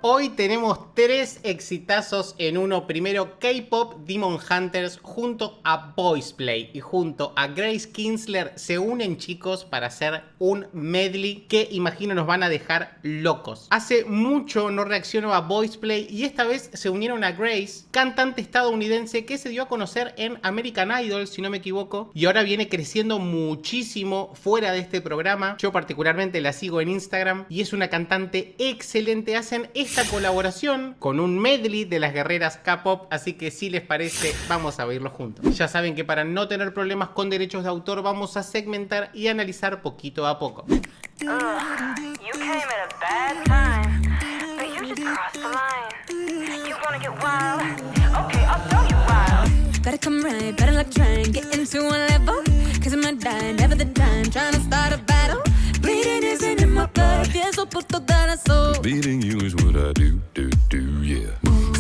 Hoy tenemos 3 exitazos en uno. Primero, K-Pop Demon Hunters junto a Boysplay y junto a Grace Kinsler se unen, chicos, para hacer un medley que imagino nos van a dejar locos. Hace mucho no reacciono a Boysplay y esta vez se unieron a Grace, cantante estadounidense que se dio a conocer en American Idol, si no me equivoco, y ahora viene creciendo muchísimo fuera de este programa. Yo particularmente la sigo en Instagram y es una cantante excelente. Hacen esta colaboración con un medley de las guerreras K-pop, así que si les parece vamos a verlo juntos. Ya saben que para no tener problemas con derechos de autor vamos a segmentar y analizar poquito a poco. Beating you is what I do, yeah.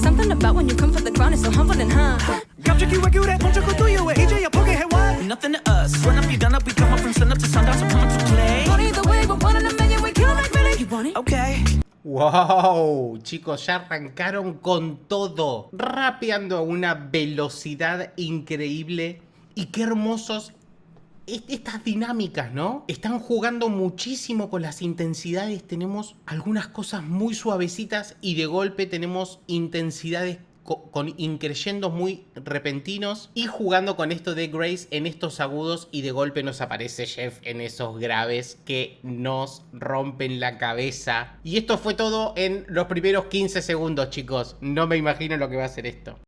Something about when you come for the ground is so humbling, huh? 갑자기 왜 그래 멈춰고 또 왜 이제야 포기해 what? Nothing to us. Run up, you done up, we come up from sun up to sundown, so come on to play. Want either way, but one in a million, we kill like really. You want it? Okay. Wow, chicos, ya arrancaron con todo, rapeando a una velocidad increíble. Y qué hermosos estas dinámicas, ¿no? Están jugando muchísimo con las intensidades. Tenemos algunas cosas muy suavecitas y de golpe tenemos intensidades con increyendos muy repentinos, y jugando con esto de Grace en estos agudos, y de golpe nos aparece Jeff en esos graves que nos rompen la cabeza. Y esto fue todo en los primeros 15 segundos, chicos. No me imagino lo que va a ser esto.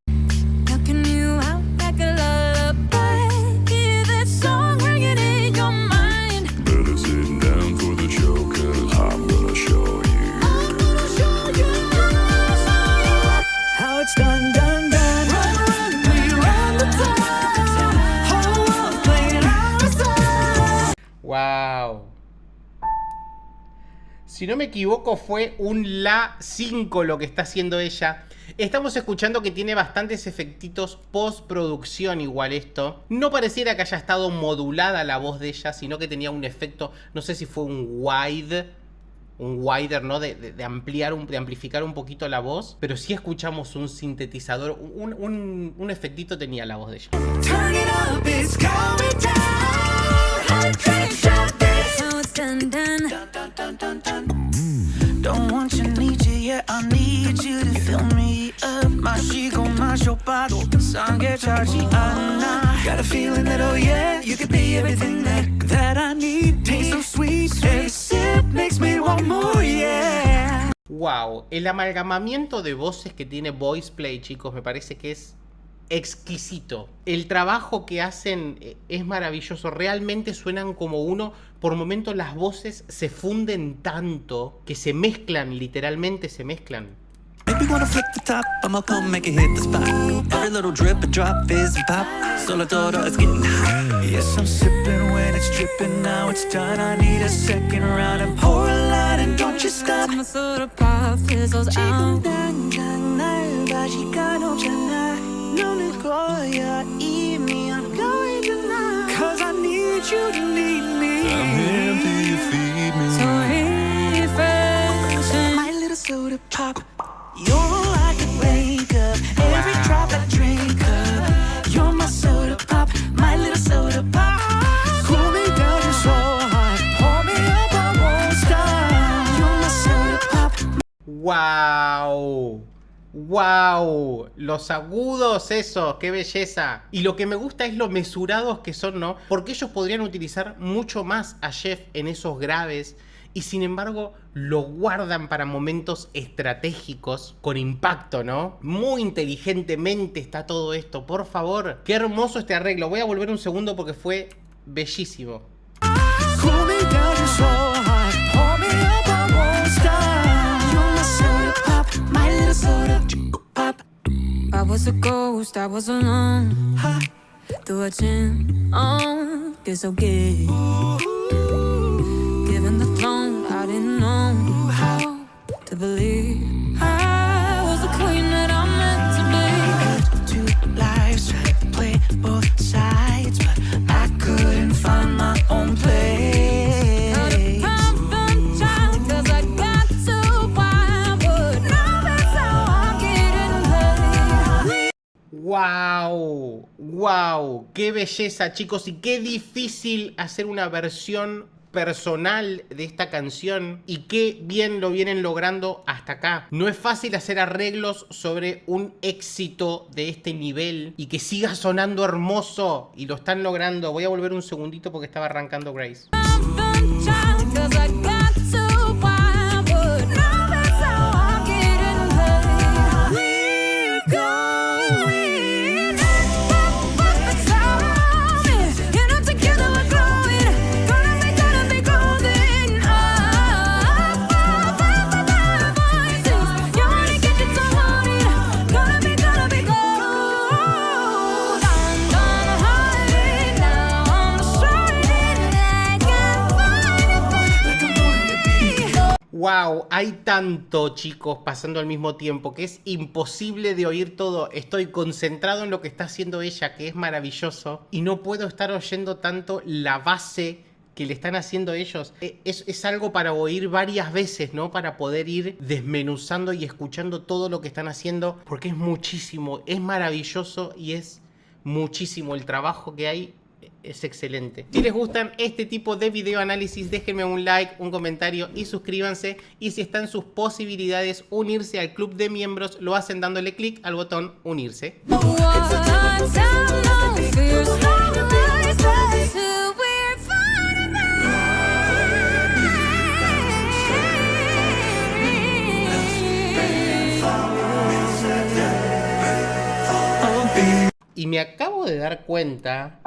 Wow. Si no me equivoco fue un La 5 lo que está haciendo ella. Estamos escuchando que tiene bastantes efectitos postproducción igual esto. No pareciera que haya estado modulada la voz de ella, sino que tenía un efecto, no sé si fue un wider, ¿no? De amplificar un poquito la voz. Pero sí escuchamos un sintetizador, un efectito tenía la voz de ella. Don't want you, need you, yeah, I need you to fill me up. 마시고 마셔봐도 상게 차지 않아. Got a feeling that, oh yeah, you could be everything that I need. Taste so sweet, every sip makes me want more, yeah. Wow, el amalgamamiento de voces que tiene Boysplay, chicos, me parece que es exquisito. El trabajo que hacen es maravilloso. Realmente suenan como uno. Por momentos las voces se funden tanto que se mezclan, literalmente se mezclan. Maybe wanna flick the top, I'ma come make it hit the spot. Every little drip and drop is pop. Solo todo is getting hot. Yes, I'm sipping when it's dripping. Now it's done. I need a second round and pour a lot and don't you stop. My soda pop fizzles out. 날 바지가 높잖아. 너는 거야 이미 I'm going tonight. Cause I need you to need me. I'm here till you feed me. So refreshing. My little soda pop. You're all I can wake up. Every drop I drink up. You're my soda pop. My little soda pop. Cool me down just so hard. Hold me up, I won't stop. You're my soda pop. ¡Wow! ¡Wow! Los agudos, eso, qué belleza. Y lo que me gusta es lo mesurados que son, ¿no? Porque ellos podrían utilizar mucho más a Jeff en esos graves, y sin embargo lo guardan para momentos estratégicos con impacto, ¿no? Muy inteligentemente está todo esto, por favor. Qué hermoso este arreglo. Voy a volver un segundo porque fue bellísimo. Cool me down just so hard. Hold me up, I won't stop. You're my soda pop. My little soda pop. I was a ghost, I was alone. Through a chin on, it's okay. Given the throne, I didn't know how to believe I was the queen that I'm meant to be. Two lives, tried to play both sides, but I couldn't find my own place. Got a problem child ¡Wow! ¡Qué belleza, chicos! Y qué difícil hacer una versión personal de esta canción. Y qué bien lo vienen logrando hasta acá. No es fácil hacer arreglos sobre un éxito de este nivel y que siga sonando hermoso. Y lo están logrando. Voy a volver un segundito porque estaba arrancando Grace. Wow, hay tanto, chicos, pasando al mismo tiempo que es imposible de oír todo. Estoy concentrado en lo que está haciendo ella, que es maravilloso, y no puedo estar oyendo tanto la base que le están haciendo ellos. Es algo para oír varias veces, ¿no? Para poder ir desmenuzando y escuchando todo lo que están haciendo, porque es muchísimo, es maravilloso y es muchísimo el trabajo que hay. Es excelente. Si les gustan este tipo de video análisis, déjenme un like, un comentario y suscríbanse. Y si está en sus posibilidades unirse al club de miembros, lo hacen dándole clic al botón unirse. Y me acabo de dar cuenta...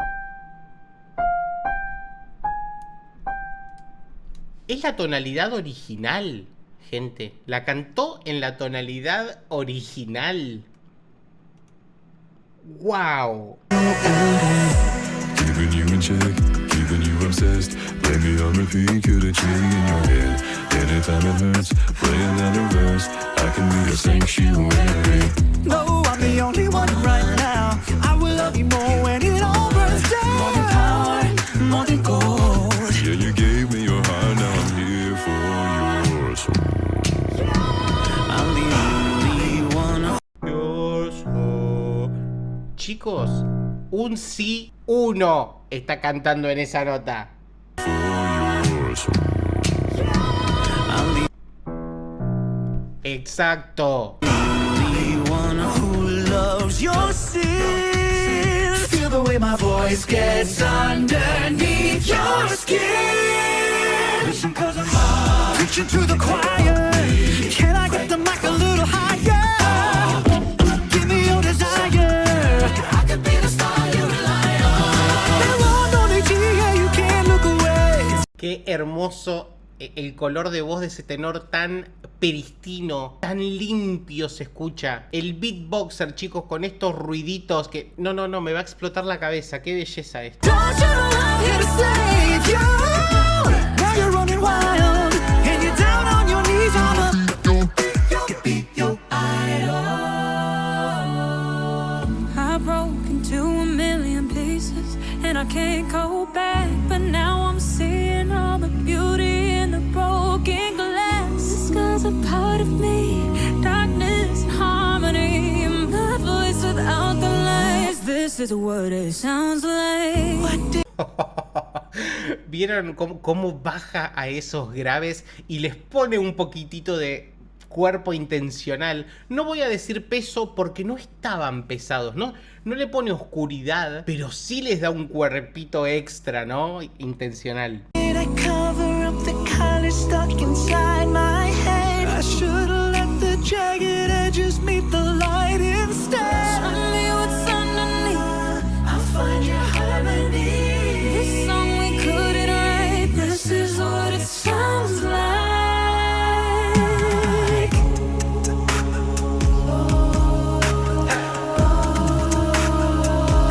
Es la tonalidad original, gente. La cantó en la tonalidad original. ¡Wow! Keeping you in check, keeping you obsessed. Play me on repeat, could a chain in your head. Anytime it hurts, playing down the verse. I can be your sanctuary. No, I'm the only one right now. I will love you more when it all burns down. More than power, more than gold. Yeah, you gave me your heart, now I'm here for your soul. I'm the only one. Chicos, un sí, uno está cantando en esa nota. For your soul. I'm the Exacto. only one who loves your sin. Feel the way my voice gets underneath your skin. Listen, 'cause I'm preaching to the choir. Can I get the mic a little higher? Give me your desire. I could be the star you rely on. And Lord, only yeah, you can't look away. Qué hermoso el color de voz de ese tenor tan pristino, tan limpio se escucha. El beatboxer, chicos, con estos ruiditos que... No, me va a explotar la cabeza. Qué belleza esto. Don't you know I'm here to save you? Now you're running wild and you're down on your knees. I'll be your idol. I broke into a million pieces and I can't go back. But now I'm seeing all the beauty in the broken glass. The sky's a part of me, darkness and harmony. And my voice without the lies. This is what it sounds like. ¿Vieron cómo baja a esos graves y les pone un poquitito de cuerpo intencional? No voy a decir peso porque no estaban pesados, ¿no? No le pone oscuridad, pero sí les da un cuerpito extra, ¿no? Intencional. Did I cover up the color stuck inside my head? I should've let the jagged edges meet the light instead. Show me what's underneath. I'll find your harmony. This song we couldn't write. This is what it sounds like.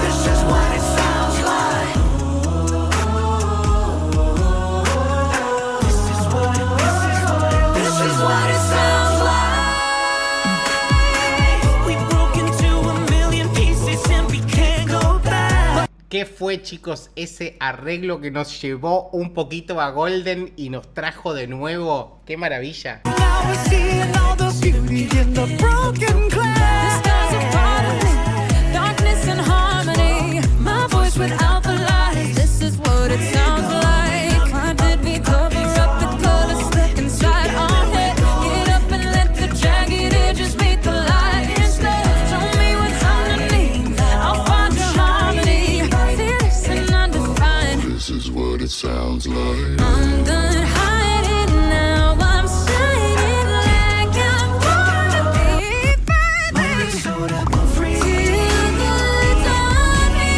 This is what it sounds like. This is what it sounds like. We broke into a million pieces and we can't go back. ¿Qué fue, chicos, ese arreglo que nos llevó un poquito a Golden y nos trajo de nuevo? ¡Qué maravilla! Now we're seeing all the beauty in the broken glass. The sky's a part of me, darkness and harmony. voice without the lies. This is what it sounds like. Why did we cover up the color stuck inside our head? Get up and let the jagged edges meet the light instead. Show me what's underneath, I'll find your harmony. Fearless and undefined. This is what it sounds like. I'm done hiding now, I'm shining like I wanna be, baby. So that I'm free. Feel good on me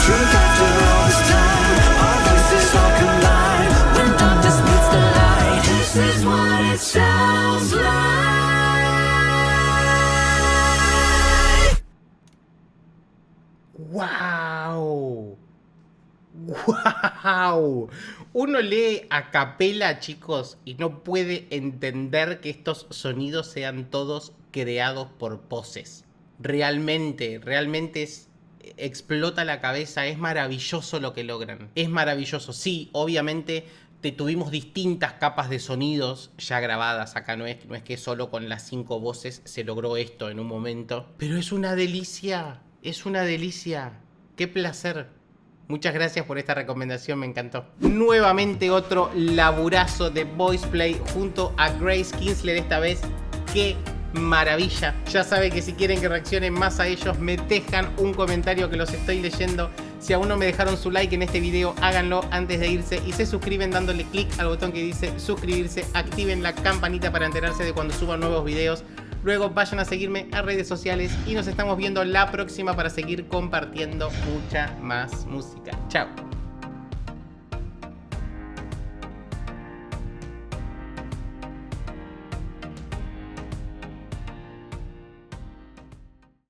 Truth after all this time, our voices all collide. When darkness meets the light, this is what it sounds like. ¡Wow! ¡Wow! Uno lee a capela, chicos, y no puede entender que estos sonidos sean todos creados por poses. Realmente explota la cabeza. Es maravilloso lo que logran. Es maravilloso. Sí, obviamente tuvimos distintas capas de sonidos ya grabadas. Acá no es que solo con las 5 voces se logró esto en un momento. Pero es una delicia. Es una delicia. ¡Qué placer! Muchas gracias por esta recomendación, me encantó. Nuevamente otro laburazo de Voice Play junto a Grace Kinsler esta vez. ¡Qué maravilla! Ya saben que si quieren que reaccione más a ellos, me dejan un comentario que los estoy leyendo. Si aún no me dejaron su like en este video, háganlo antes de irse y se suscriben dándole clic al botón que dice suscribirse. Activen la campanita para enterarse de cuando suba nuevos videos. Luego vayan a seguirme a redes sociales y nos estamos viendo la próxima para seguir compartiendo mucha más música. Chao.